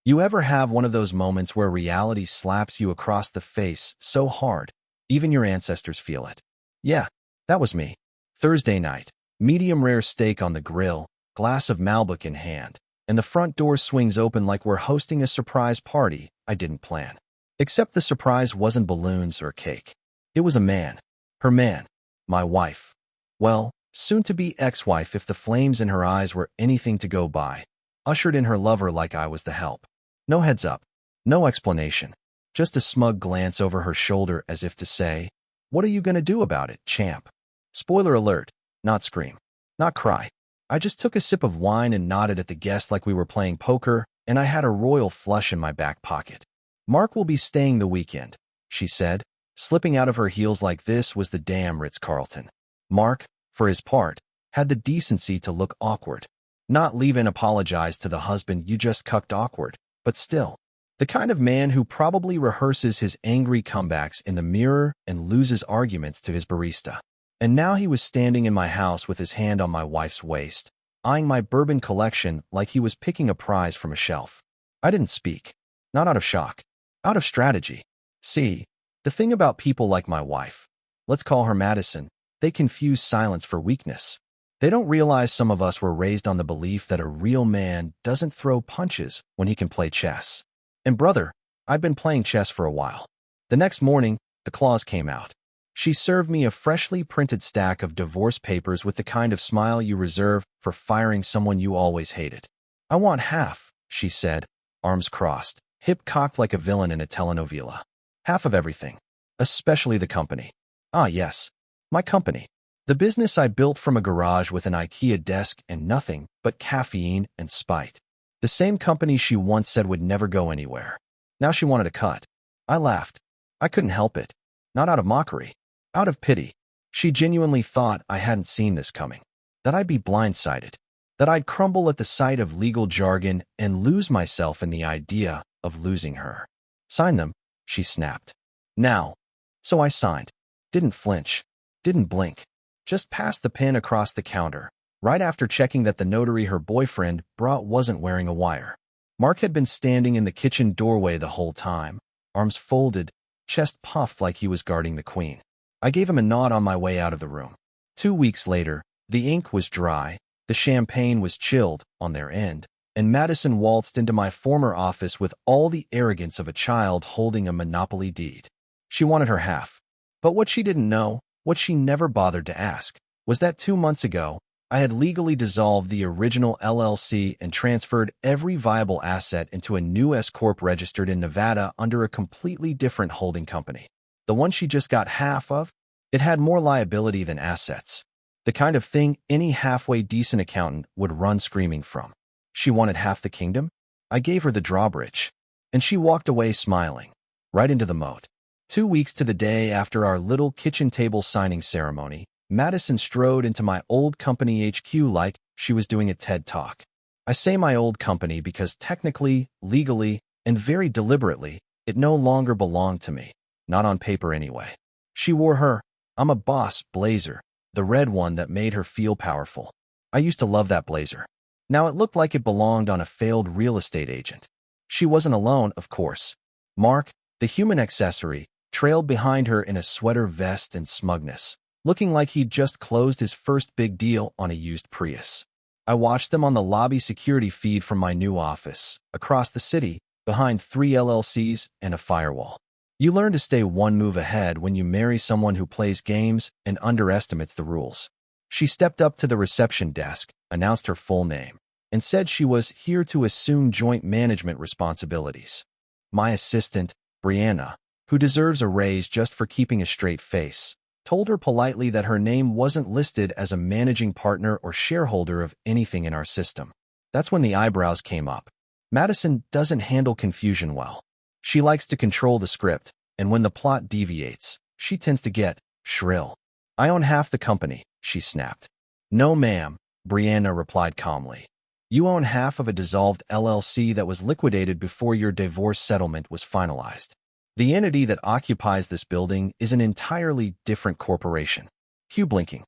You ever have one of those moments where reality slaps you across the face so hard, even your ancestors feel it? Yeah, that was me. Thursday night, medium rare steak on the grill, glass of Malbec in hand, and the front door swings open like we're hosting a surprise party I didn't plan. Except the surprise wasn't balloons or cake. It was a man. Her man. My wife. Well, soon-to-be ex-wife if the flames in her eyes were anything to go by. Ushered in her lover like I was the help. No heads up. No explanation. Just a smug glance over her shoulder as if to say, "What are you gonna do about it, champ?" Spoiler alert. Not scream. Not cry. I just took a sip of wine and nodded at the guest like we were playing poker, and I had a royal flush in my back pocket. "Mark will be staying the weekend," she said. Slipping out of her heels like this was the damn Ritz-Carlton. Mark, for his part, had the decency to look awkward. Not leave and apologize to the husband you just cucked awkward, but still. The kind of man who probably rehearses his angry comebacks in the mirror and loses arguments to his barista. And now he was standing in my house with his hand on my wife's waist, eyeing my bourbon collection like he was picking a prize from a shelf. I didn't speak. Not out of shock. Out of strategy. See, the thing about people like my wife, let's call her Madison, they confuse silence for weakness. They don't realize some of us were raised on the belief that a real man doesn't throw punches when he can play chess. And brother, I'd been playing chess for a while. The next morning, the clause came out. She served me a freshly printed stack of divorce papers with the kind of smile you reserve for firing someone you always hated. "I want half," she said, arms crossed, hip cocked like a villain in a telenovela. "Half of everything. Especially the company." Ah, yes. My company. The business I built from a garage with an IKEA desk and nothing but caffeine and spite. The same company she once said would never go anywhere. Now she wanted a cut. I laughed. I couldn't help it. Not out of mockery. Out of pity. She genuinely thought I hadn't seen this coming. That I'd be blindsided. That I'd crumble at the sight of legal jargon and lose myself in the idea of losing her. "Sign them," she snapped. "Now." So I signed. Didn't flinch. Didn't blink. Just passed the pen across the counter, right after checking that the notary her boyfriend brought wasn't wearing a wire. Mark had been standing in the kitchen doorway the whole time, arms folded, chest puffed like he was guarding the queen. I gave him a nod on my way out of the room. 2 weeks later, the ink was dry, the champagne was chilled on their end, and Madison waltzed into my former office with all the arrogance of a child holding a monopoly deed. She wanted her half. But what she didn't know, what she never bothered to ask, was that 2 months ago, I had legally dissolved the original LLC and transferred every viable asset into a new S-Corp registered in Nevada under a completely different holding company. The one she just got half of, it had more liability than assets. The kind of thing any halfway decent accountant would run screaming from. She wanted half the kingdom? I gave her the drawbridge. And she walked away smiling, right into the moat. 2 weeks to the day after our little kitchen table signing ceremony, Madison strode into my old company HQ like she was doing a TED Talk. I say my old company because technically, legally, and very deliberately, it no longer belonged to me. Not on paper anyway. She wore her "I'm a boss" blazer, the red one that made her feel powerful. I used to love that blazer. Now it looked like it belonged on a failed real estate agent. She wasn't alone, of course. Mark, the human accessory, trailed behind her in a sweater vest and smugness, looking like he'd just closed his first big deal on a used Prius. I watched them on the lobby security feed from my new office, across the city, behind 3 LLCs and a firewall. You learn to stay one move ahead when you marry someone who plays games and underestimates the rules. She stepped up to the reception desk, announced her full name, and said she was here to assume joint management responsibilities. My assistant, Brianna, who deserves a raise just for keeping a straight face, told her politely that her name wasn't listed as a managing partner or shareholder of anything in our system. That's when the eyebrows came up. Madison doesn't handle confusion well. She likes to control the script, and when the plot deviates, she tends to get shrill. "I own half the company," she snapped. "No, ma'am," Brianna replied calmly. "You own half of a dissolved LLC that was liquidated before your divorce settlement was finalized. The entity that occupies this building is an entirely different corporation." Cue blinking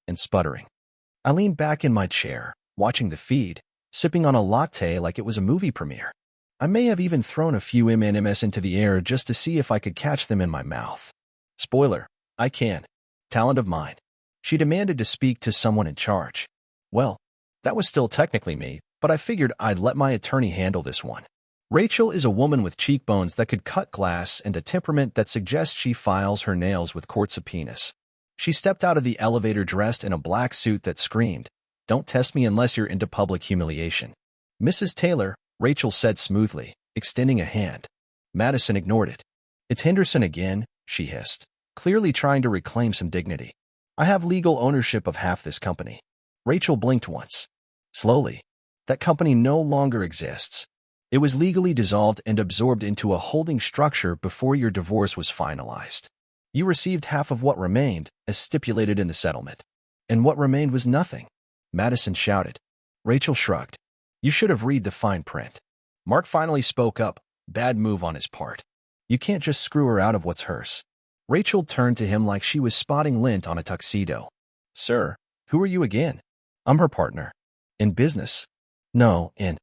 and sputtering. I leaned back in my chair, watching the feed, sipping on a latte like it was a movie premiere. I may have even thrown a few M&Ms into the air just to see if I could catch them in my mouth. Spoiler, I can. Talent of mine. She demanded to speak to someone in charge. Well, that was still technically me, but I figured I'd let my attorney handle this one. Rachel is a woman with cheekbones that could cut glass and a temperament that suggests she files her nails with court subpoenas. She stepped out of the elevator dressed in a black suit that screamed, "Don't test me unless you're into public humiliation." "Mrs. Taylor," Rachel said smoothly, extending a hand. Madison ignored it. "It's Henderson again," she hissed, clearly trying to reclaim some dignity. "I have legal ownership of half this company." Rachel blinked once. Slowly. "That company no longer exists. It was legally dissolved and absorbed into a holding structure before your divorce was finalized. You received half of what remained, as stipulated in the settlement. And what remained was nothing," Madison shouted. Rachel shrugged. "You should have read the fine print." Mark finally spoke up, bad move on his part. "You can't just screw her out of what's hers." Rachel turned to him like she was spotting lint on a tuxedo. "Sir, who are you again?" "I'm her partner." "In business?" "No, in—"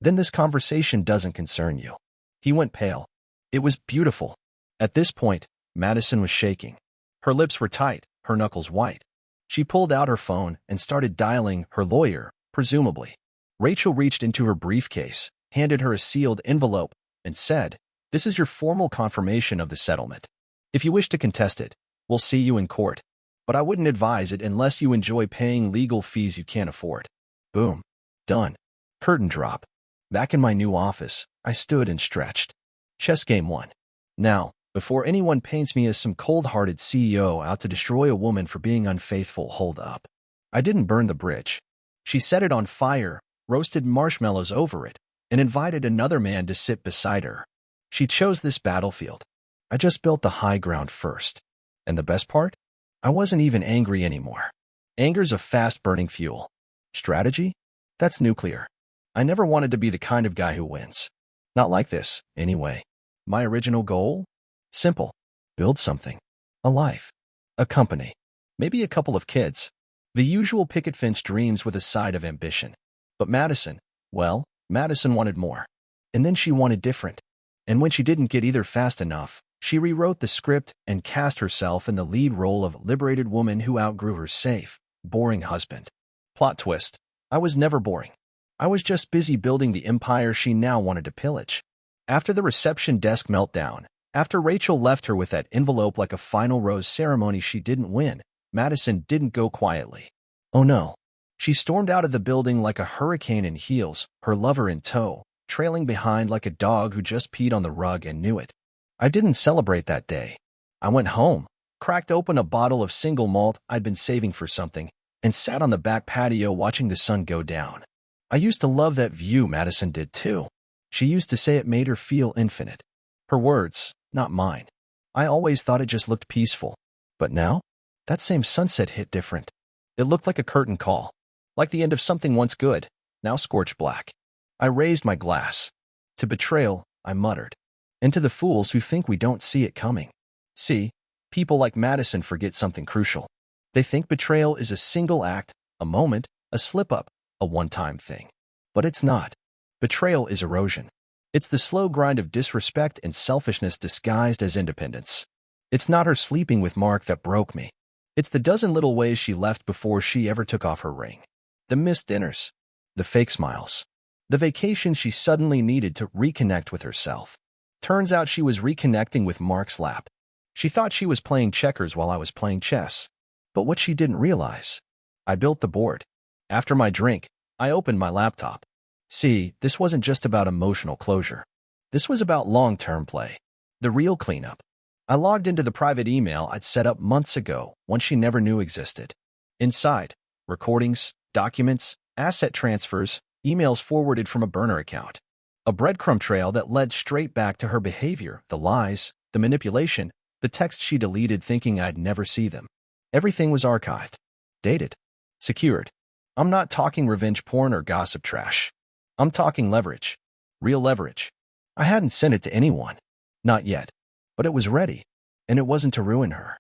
"Then this conversation doesn't concern you." He went pale. It was beautiful. At this point, Madison was shaking. Her lips were tight, her knuckles white. She pulled out her phone and started dialing her lawyer, presumably. Rachel reached into her briefcase, handed her a sealed envelope, and said, "This is your formal confirmation of the settlement. If you wish to contest it, we'll see you in court. But I wouldn't advise it unless you enjoy paying legal fees you can't afford." Boom. Done. Curtain drop. Back in my new office, I stood and stretched. Chess game 1. Now, before anyone paints me as some cold-hearted CEO out to destroy a woman for being unfaithful, hold up. I didn't burn the bridge. She set it on fire, roasted marshmallows over it, and invited another man to sit beside her. She chose this battlefield. I just built the high ground first. And the best part? I wasn't even angry anymore. Anger's a fast-burning fuel. Strategy? That's nuclear. I never wanted to be the kind of guy who wins. Not like this, anyway. My original goal? Simple. Build something. A life. A company. Maybe a couple of kids. The usual picket fence dreams with a side of ambition. But Madison, well, Madison wanted more. And then she wanted different. And when she didn't get either fast enough, she rewrote the script and cast herself in the lead role of liberated woman who outgrew her safe, boring husband. Plot twist. I was never boring. I was just busy building the empire she now wanted to pillage. After the reception desk meltdown, after Rachel left her with that envelope like a final rose ceremony she didn't win, Madison didn't go quietly. Oh no. She stormed out of the building like a hurricane in heels, her lover in tow, trailing behind like a dog who just peed on the rug and knew it. I didn't celebrate that day. I went home, cracked open a bottle of single malt I'd been saving for something, and sat on the back patio watching the sun go down. I used to love that view, Madison did too. She used to say it made her feel infinite. Her words, not mine. I always thought it just looked peaceful. But now? That same sunset hit different. It looked like a curtain call. Like the end of something once good, now scorched black. I raised my glass. To betrayal, I muttered. And to the fools who think we don't see it coming. See, people like Madison forget something crucial. They think betrayal is a single act, a moment, a slip-up, a one-time thing. But it's not. Betrayal is erosion. It's the slow grind of disrespect and selfishness disguised as independence. It's not her sleeping with Mark that broke me. It's the dozen little ways she left before she ever took off her ring. The missed dinners. The fake smiles. The vacation she suddenly needed to reconnect with herself. Turns out she was reconnecting with Mark's lap. She thought she was playing checkers while I was playing chess. But what she didn't realize, I built the board. After my drink, I opened my laptop. See, this wasn't just about emotional closure. This was about long-term play. The real cleanup. I logged into the private email I'd set up months ago, one she never knew existed. Inside, recordings, documents, asset transfers, emails forwarded from a burner account. A breadcrumb trail that led straight back to her behavior, the lies, the manipulation, the texts she deleted thinking I'd never see them. Everything was archived. Dated. Secured. I'm not talking revenge porn or gossip trash. I'm talking leverage. Real leverage. I hadn't sent it to anyone. Not yet. But it was ready. And it wasn't to ruin her.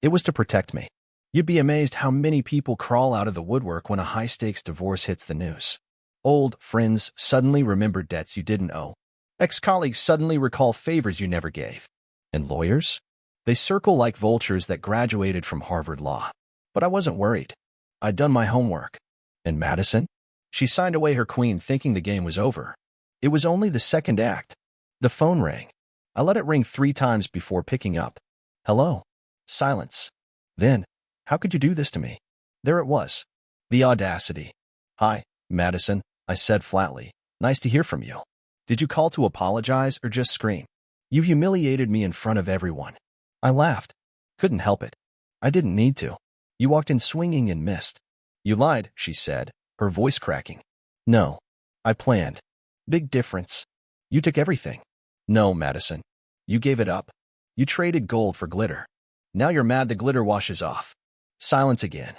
It was to protect me. You'd be amazed how many people crawl out of the woodwork when a high-stakes divorce hits the news. Old friends suddenly remember debts you didn't owe. Ex-colleagues suddenly recall favors you never gave. And lawyers? They circle like vultures that graduated from Harvard Law. But I wasn't worried. I'd done my homework. And Madison? She signed away her queen thinking the game was over. It was only the second act. The phone rang. I let it ring 3 times before picking up. Hello? Silence. Then, how could you do this to me? There it was. The audacity. Hi, Madison, I said flatly. Nice to hear from you. Did you call to apologize or just scream? You humiliated me in front of everyone. I laughed. Couldn't help it. I didn't need to. You walked in swinging and missed. You lied, she said, her voice cracking. No. I planned. Big difference. You took everything. No, Madison. You gave it up. You traded gold for glitter. Now you're mad the glitter washes off. Silence again.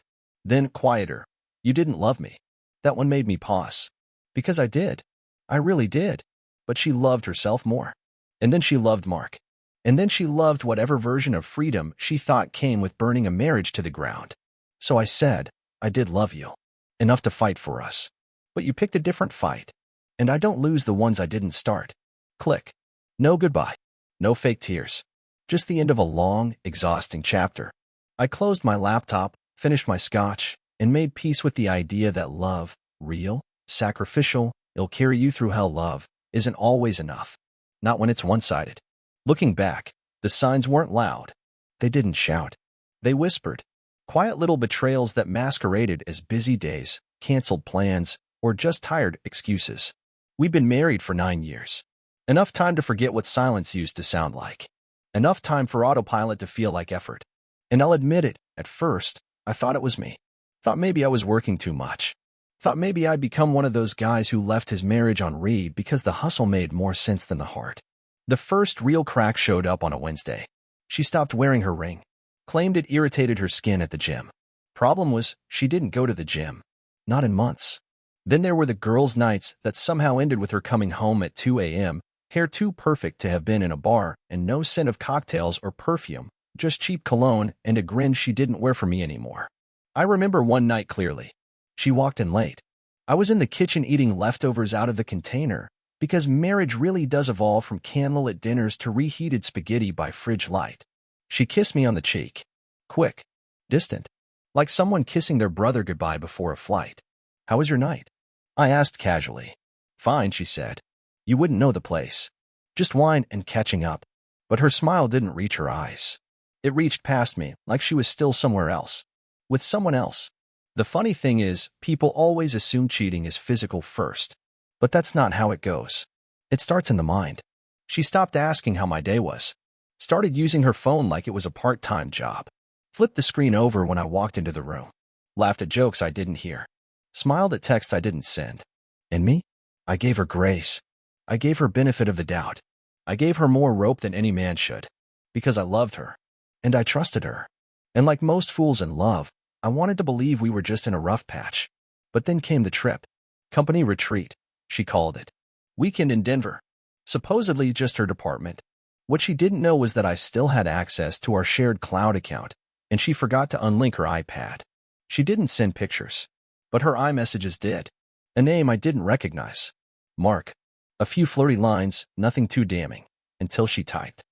Then quieter. You didn't love me. That one made me pause. Because I did. I really did. But she loved herself more. And then she loved Mark. And then she loved whatever version of freedom she thought came with burning a marriage to the ground. So I said, I did love you. Enough to fight for us. But you picked a different fight. And I don't lose the ones I didn't start. Click. No goodbye. No fake tears. Just the end of a long, exhausting chapter. I closed my laptop, finished my scotch, and made peace with the idea that love, real, sacrificial, it'll carry you through hell love, isn't always enough. Not when it's one-sided. Looking back, the signs weren't loud. They didn't shout. They whispered. Quiet little betrayals that masqueraded as busy days, canceled plans, or just tired excuses. We'd been married for 9 years. Enough time to forget what silence used to sound like. Enough time for autopilot to feel like effort. And I'll admit it, at first, I thought it was me. Thought maybe I was working too much. Thought maybe I'd become one of those guys who left his marriage on read because the hustle made more sense than the heart. The first real crack showed up on a Wednesday. She stopped wearing her ring. Claimed it irritated her skin at the gym. Problem was, she didn't go to the gym. Not in months. Then there were the girls' nights that somehow ended with her coming home at 2 a.m., hair too perfect to have been in a bar, and no scent of cocktails or perfume, just cheap cologne and a grin she didn't wear for me anymore. I remember one night clearly. She walked in late. I was in the kitchen eating leftovers out of the container, because marriage really does evolve from candlelit dinners to reheated spaghetti by fridge light. She kissed me on the cheek. Quick. Distant. Like someone kissing their brother goodbye before a flight. How was your night? I asked casually. Fine, she said. You wouldn't know the place. Just wine and catching up. But her smile didn't reach her eyes. It reached past me, like she was still somewhere else. With someone else. The funny thing is, people always assume cheating is physical first. But that's not how it goes. It starts in the mind. She stopped asking how my day was. Started using her phone like it was a part-time job. Flipped the screen over when I walked into the room. Laughed at jokes I didn't hear. Smiled at texts I didn't send. And me? I gave her grace. I gave her benefit of the doubt. I gave her more rope than any man should. Because I loved her. And I trusted her. And like most fools in love, I wanted to believe we were just in a rough patch. But then came the trip. Company retreat, she called it. Weekend in Denver. Supposedly just her department. What she didn't know was that I still had access to our shared cloud account, and she forgot to unlink her iPad. She didn't send pictures. But her iMessages did. A name I didn't recognize. Mark. A few flirty lines, nothing too damning, until she typed.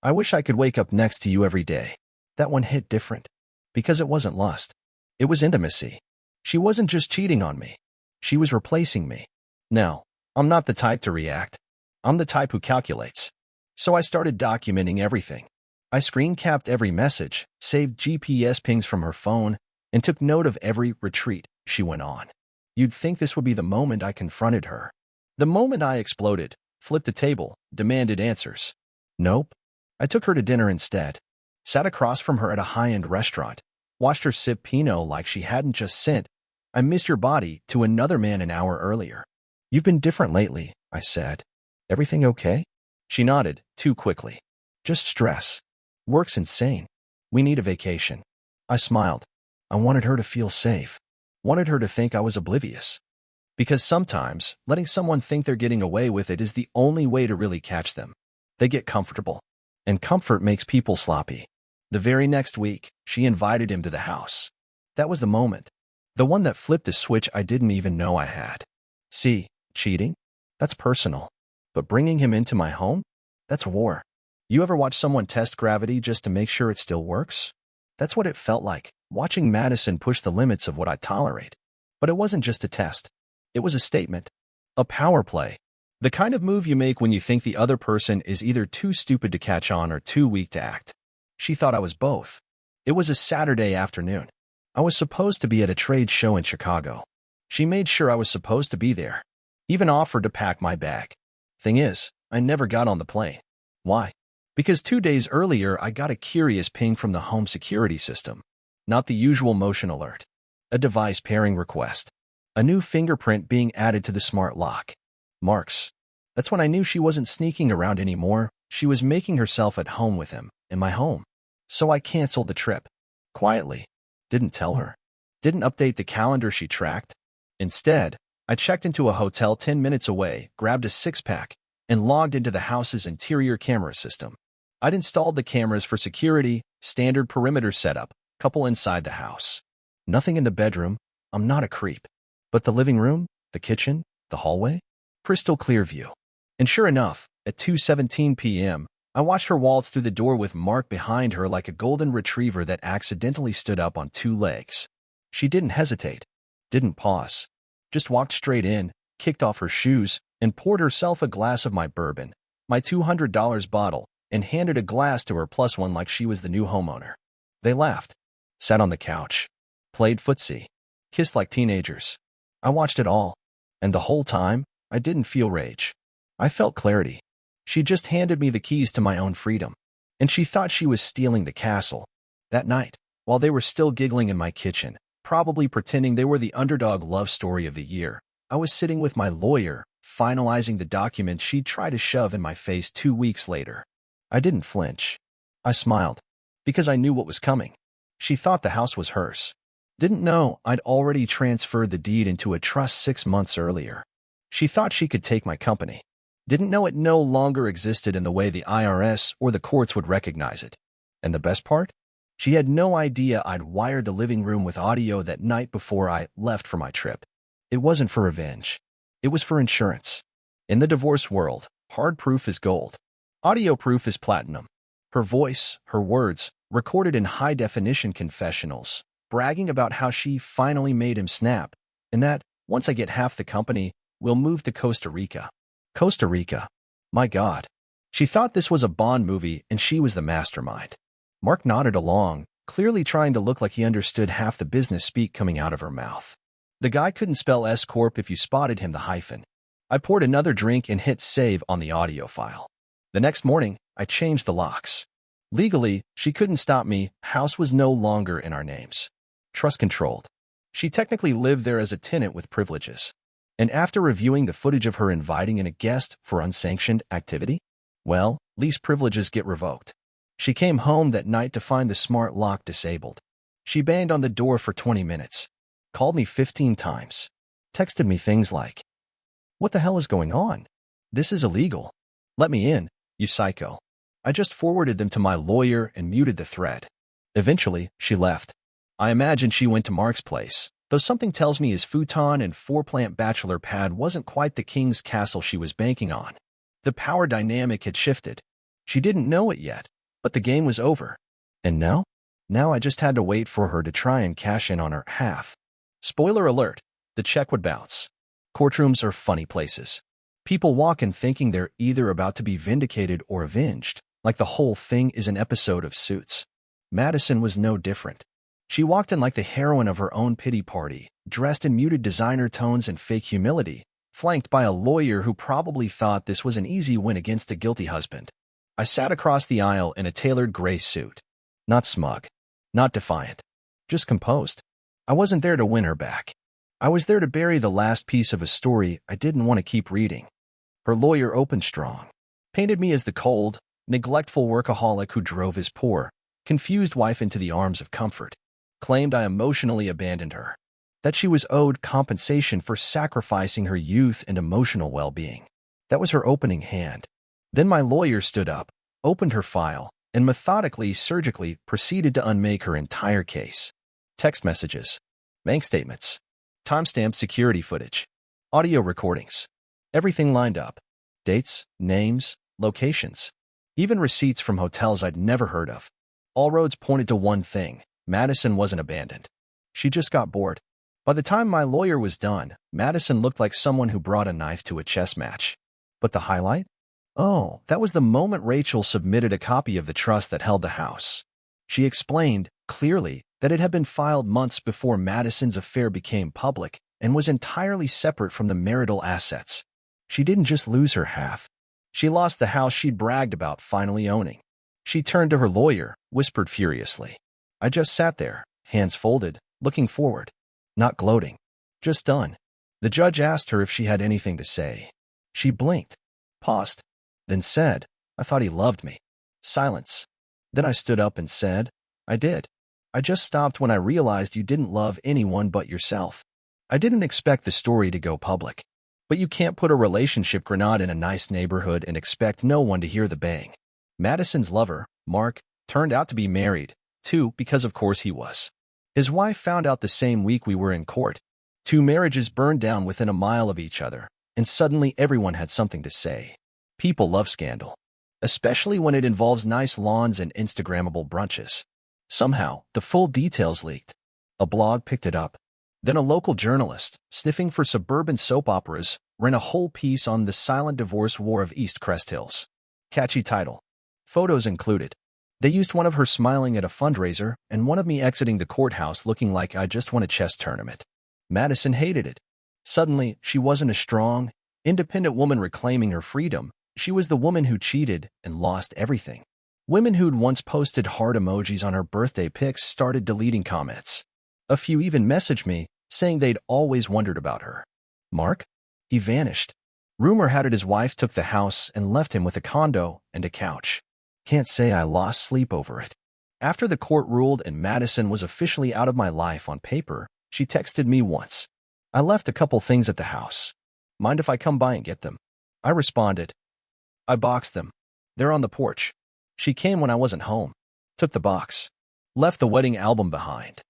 I wish I could wake up next to you every day. That one hit different. Because it wasn't lust. It was intimacy. She wasn't just cheating on me. She was replacing me. No, I'm not the type to react. I'm the type who calculates. So I started documenting everything. I screen capped every message, saved GPS pings from her phone, and took note of every retreat, she went on. You'd think this would be the moment I confronted her. The moment I exploded, flipped a table, demanded answers. Nope. I took her to dinner instead. Sat across from her at a high-end restaurant. Watched her sip Pinot like she hadn't just sent, I missed your body to another man an hour earlier. You've been different lately, I said. Everything okay? She nodded, too quickly. Just stress. Work's insane. We need a vacation. I smiled. I wanted her to feel safe. Wanted her to think I was oblivious. Because sometimes, letting someone think they're getting away with it is the only way to really catch them. They get comfortable. And comfort makes people sloppy. The very next week, she invited him to the house. That was the moment. The one that flipped a switch I didn't even know I had. See, cheating? That's personal. But bringing him into my home? That's war. You ever watch someone test gravity just to make sure it still works? That's what it felt like, watching Madison push the limits of what I tolerate. But it wasn't just a test. It was a statement. A power play. The kind of move you make when you think the other person is either too stupid to catch on or too weak to act. She thought I was both. It was a Saturday afternoon. I was supposed to be at a trade show in Chicago. She made sure I was supposed to be there. Even offered to pack my bag. Thing is, I never got on the plane. Why? Because 2 days earlier I got a curious ping from the home security system. Not the usual motion alert. A device pairing request. A new fingerprint being added to the smart lock. Marks. That's when I knew she wasn't sneaking around anymore. She was making herself at home with him, in my home. So I canceled the trip. Quietly. Didn't tell her. Didn't update the calendar she tracked. Instead, I checked into a hotel 10 minutes away, grabbed a six-pack, and logged into the house's interior camera system. I'd installed the cameras for security, standard perimeter setup, couple inside the house. Nothing in the bedroom. I'm not a creep. But the living room, the kitchen, the hallway? Crystal clear view. And sure enough, at 2:17 p.m., I watched her waltz through the door with Mark behind her like a golden retriever that accidentally stood up on 2 legs. She didn't hesitate. Didn't pause. Just walked straight in, kicked off her shoes, and poured herself a glass of my bourbon, my $200 bottle, and handed a glass to her plus one like she was the new homeowner. They laughed. Sat on the couch. Played footsie. Kissed like teenagers. I watched it all. And the whole time, I didn't feel rage. I felt clarity. She just handed me the keys to my own freedom. And she thought she was stealing the castle. That night, while they were still giggling in my kitchen, probably pretending they were the underdog love story of the year, I was sitting with my lawyer, finalizing the document she'd try to shove in my face 2 weeks later. I didn't flinch. I smiled. Because I knew what was coming. She thought the house was hers. Didn't know I'd already transferred the deed into a trust 6 months earlier. She thought she could take my company. Didn't know it no longer existed in the way the IRS or the courts would recognize it. And the best part? She had no idea I'd wired the living room with audio that night before I left for my trip. It wasn't for revenge. It was for insurance. In the divorce world, hard proof is gold. Audio proof is platinum. Her voice, her words, recorded in high-definition confessionals, bragging about how she finally made him snap, and that, once I get half the company, we'll move to Costa Rica. Costa Rica. My God. She thought this was a Bond movie and she was the mastermind. Mark nodded along, clearly trying to look like he understood half the business speak coming out of her mouth. The guy couldn't spell S-Corp if you spotted him the hyphen. I poured another drink and hit save on the audio file. The next morning, I changed the locks. Legally, she couldn't stop me. House was no longer in our names. Trust controlled. She technically lived there as a tenant with privileges. And after reviewing the footage of her inviting in a guest for unsanctioned activity, well, lease privileges get revoked. She came home that night to find the smart lock disabled. She banged on the door for 20 minutes. Called me 15 times. Texted me things like, "What the hell is going on? This is illegal. Let me in, you psycho." I just forwarded them to my lawyer and muted the thread. Eventually, she left. I imagine she went to Mark's place, though something tells me his futon and 4-plant bachelor pad wasn't quite the king's castle she was banking on. The power dynamic had shifted. She didn't know it yet, but the game was over. And now? Now I just had to wait for her to try and cash in on her half. Spoiler alert, the check would bounce. Courtrooms are funny places. People walk in thinking they're either about to be vindicated or avenged, like the whole thing is an episode of Suits. Madison was no different. She walked in like the heroine of her own pity party, dressed in muted designer tones and fake humility, flanked by a lawyer who probably thought this was an easy win against a guilty husband. I sat across the aisle in a tailored gray suit. Not smug. Not defiant. Just composed. I wasn't there to win her back. I was there to bury the last piece of a story I didn't want to keep reading. Her lawyer opened strong. Painted me as the cold, neglectful workaholic who drove his poor, confused wife into the arms of comfort. Claimed I emotionally abandoned her. That she was owed compensation for sacrificing her youth and emotional well-being. That was her opening hand. Then my lawyer stood up, opened her file, and methodically, surgically proceeded to unmake her entire case. Text messages. Bank statements. Timestamped security footage. audio recordings. Everything lined up. Dates, names, locations. Even receipts from hotels I'd never heard of. All roads pointed to one thing. Madison wasn't abandoned. She just got bored. By the time my lawyer was done, Madison looked like someone who brought a knife to a chess match. But the highlight? Oh, that was the moment Rachel submitted a copy of the trust that held the house. She explained, clearly, that it had been filed months before Madison's affair became public and was entirely separate from the marital assets. She didn't just lose her half. She lost the house she'd bragged about finally owning. She turned to her lawyer, whispered furiously. I just sat there, hands folded, looking forward. Not gloating. Just done. The judge asked her if she had anything to say. She blinked, paused, then said, I thought he loved me. Silence. Then I stood up and said, I did. I just stopped when I realized you didn't love anyone but yourself. I didn't expect the story to go public. But you can't put a relationship grenade in a nice neighborhood and expect no one to hear the bang. Madison's lover, Mark, turned out to be married, too, because of course he was. His wife found out the same week we were in court. 2 marriages burned down within a mile of each other, and suddenly everyone had something to say. People love scandal, especially when it involves nice lawns and Instagrammable brunches. Somehow, the full details leaked. A blog picked it up. Then a local journalist, sniffing for suburban soap operas, ran a whole piece on the silent divorce war of East Crest Hills. Catchy title. Photos included. They used one of her smiling at a fundraiser and one of me exiting the courthouse looking like I just won a chess tournament. Madison hated it. Suddenly, she wasn't a strong, independent woman reclaiming her freedom. She was the woman who cheated and lost everything. Women who'd once posted heart emojis on her birthday pics started deleting comments. A few even messaged me, saying they'd always wondered about her. Mark? He vanished. Rumor had it his wife took the house and left him with a condo and a couch. Can't say I lost sleep over it. After the court ruled and Madison was officially out of my life on paper, she texted me once. I left a couple things at the house. Mind if I come by and get them? I responded. I boxed them. They're on the porch. She came when I wasn't home. Took the box. Left the wedding album behind.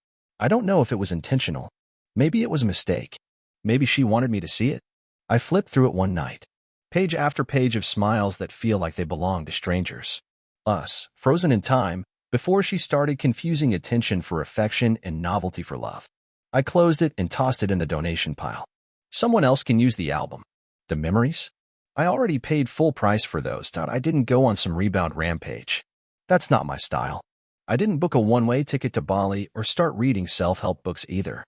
I don't know if it was intentional. Maybe it was a mistake. Maybe she wanted me to see it. I flipped through it one night. Page after page of smiles that feel like they belong to strangers. Us, frozen in time, before she started confusing attention for affection and novelty for love. I closed it and tossed it in the donation pile. Someone else can use the album. The memories? I already paid full price for those. I didn't go on some rebound rampage. That's not my style. I didn't book a one-way ticket to Bali or start reading self-help books either.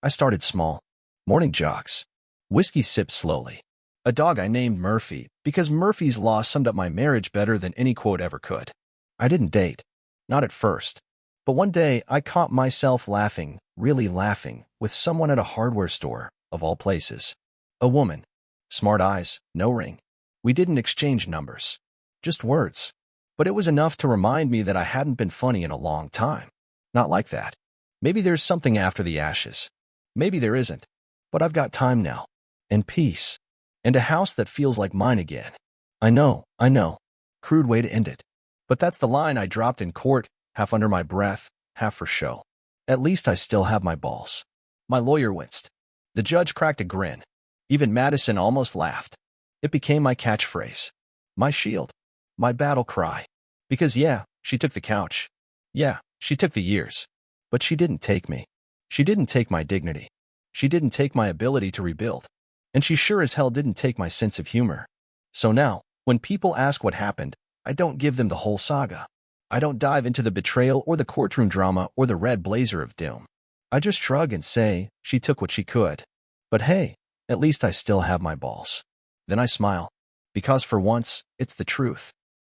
I started small. Morning jogs. Whiskey sipped slowly. A dog I named Murphy, because Murphy's Law summed up my marriage better than any quote ever could. I didn't date. Not at first. But one day, I caught myself laughing, really laughing, with someone at a hardware store, of all places. A woman. Smart eyes, no ring. We didn't exchange numbers. Just words. But it was enough to remind me that I hadn't been funny in a long time. Not like that. Maybe there's something after the ashes. Maybe there isn't. But I've got time now. And peace. And a house that feels like mine again. I know. Crude way to end it. But that's the line I dropped in court, half under my breath, half for show. At least I still have my balls. My lawyer winced. The judge cracked a grin. Even Madison almost laughed. It became my catchphrase. My shield. My battle cry. Because yeah, she took the couch. Yeah, she took the years. But she didn't take me. She didn't take my dignity. She didn't take my ability to rebuild. And she sure as hell didn't take my sense of humor. So now, when people ask what happened, I don't give them the whole saga. I don't dive into the betrayal or the courtroom drama or the red blazer of doom. I just shrug and say, she took what she could. But hey, at least I still have my balls. Then I smile. Because for once, it's the truth.